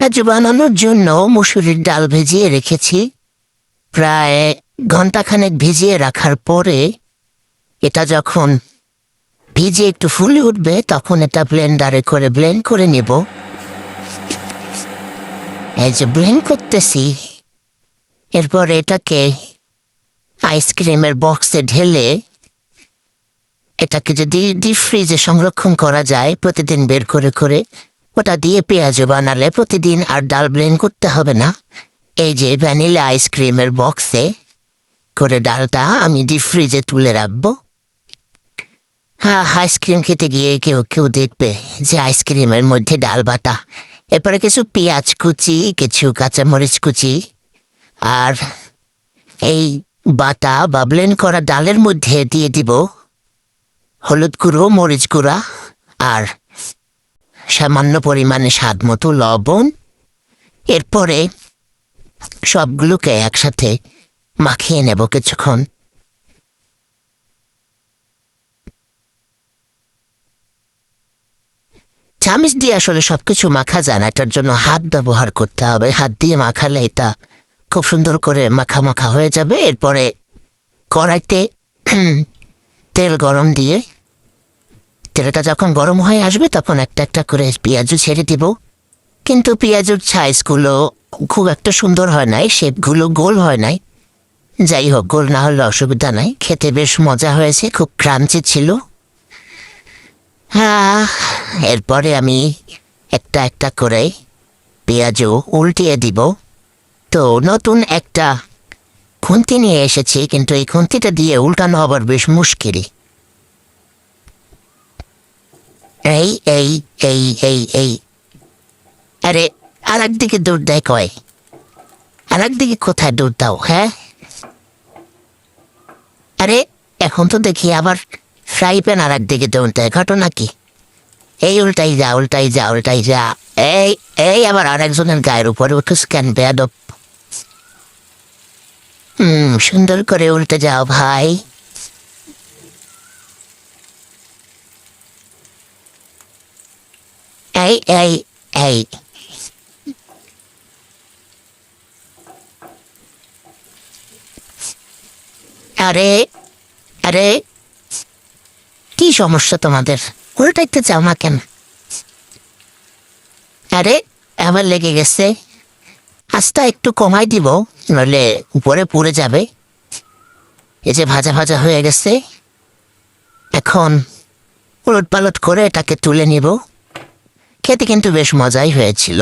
পেঁয়াজু বানানোর জন্য মসুরির ডাল ভিজিয়ে রেখেছি। প্রায় ঘন্টাখানেক ভিজিয়ে রাখার পরে এটা যখন ভিজে একটু ফুলে উঠবে তখন এটা ব্লেন্ডারে করে ব্লেন্ড করে নেব। এই যে ব্লেন্ড করতেছি, এরপর এটাকে আইসক্রিমের বক্সে ঢেলে এটাকে যদি ডিপ ফ্রিজে সংরক্ষণ করা যায় প্রতিদিন বের করে করে, ওটা দিয়ে পেঁয়াজু বানালে প্রতিদিন আর ডাল ব্লেন্ড করতে হবে না। এই যে ভ্যানিলা আইসক্রিমের বক্সে করে ডালটা আমি ডিপ ফ্রিজে তুলে রাখবো। হ্যাঁ, আইসক্রিম খেতে গিয়ে কেউ কেউ দেখবে যে আইসক্রিমের মধ্যে ডাল বাটা। এরপরে কিছু পেঁয়াজ কুচি, কিছু কাঁচামরিচ কুচি আর এই বাটা বা ব্লেন্ড করা ডালের মধ্যে দিয়ে দিব হলুদ গুঁড়ো, মরিচ গুঁড়া আর সামান্য পরিমাণে স্বাদ মতো লবণ। এরপরে সবগুলোকে একসাথে মাখিয়ে নেব কিছুক্ষণ। চামচ দিয়ে আসলে সবকিছু মাখা যায় না, এটার জন্য হাত ব্যবহার করতে হবে। হাত দিয়ে মাখালে এটা খুব সুন্দর করে মাখা মাখা হয়ে যাবে। এরপরে কড়াইতে তেল গরম দিয়ে তেলটা যখন গরম হয়ে আসবে তখন একটা একটা করে পেঁয়াজু ছেড়ে দিব। কিন্তু পেঁয়াজুর সাইজগুলো খুব একটা সুন্দর হয় নাই, শেপগুলো গোল হয় নাই। যাই হোক, গোল না হলে অসুবিধা নাই, খেতে বেশ মজা হয়েছে, খুব ক্রাঞ্চি ছিল। হ্যাঁ, এরপরে আমি একটা একটা করে পেঁয়াজু উল্টিয়ে দিব। তো নতুন একটা খুন্তি নিয়ে এসেছি, কিন্তু এই খুন্তিটা দিয়ে উল্টানো আবার বেশ মুশকিল। এই এই এই এই এই আরে, আর একদিকে দৌড় দেয় কয়, আর একদিকে কোথায় দৌড় দাও? হ্যাঁ, আরে এখন তো দেখি আবার ফ্রাই প্যান আর একদিকে দৌড় দেয়, ঘটনা কি? এই উল্টাই যা, উল্টাই যা, উল্টাই যা। এই এই আবার আর একজনের গায়ের উপরে উঠুস কেন বেয়াদব? সুন্দর করে উল্টে যাও ভাই। এই এই এই আরে আরে, কি সমস্যা তোমাদের? উল্টাইতে চাও না কেন? আরে, আবার লেগে গেছে। আস্তা একটু কমাই দিব, নইলে উপরে পুড়ে যাবে। এই যে ভাজা ভাজা হয়ে গেছে, এখন উলট পালট করে এটাকে তুলে নিব। খেতে কিন্তু বেশ মজাই হয়েছিল।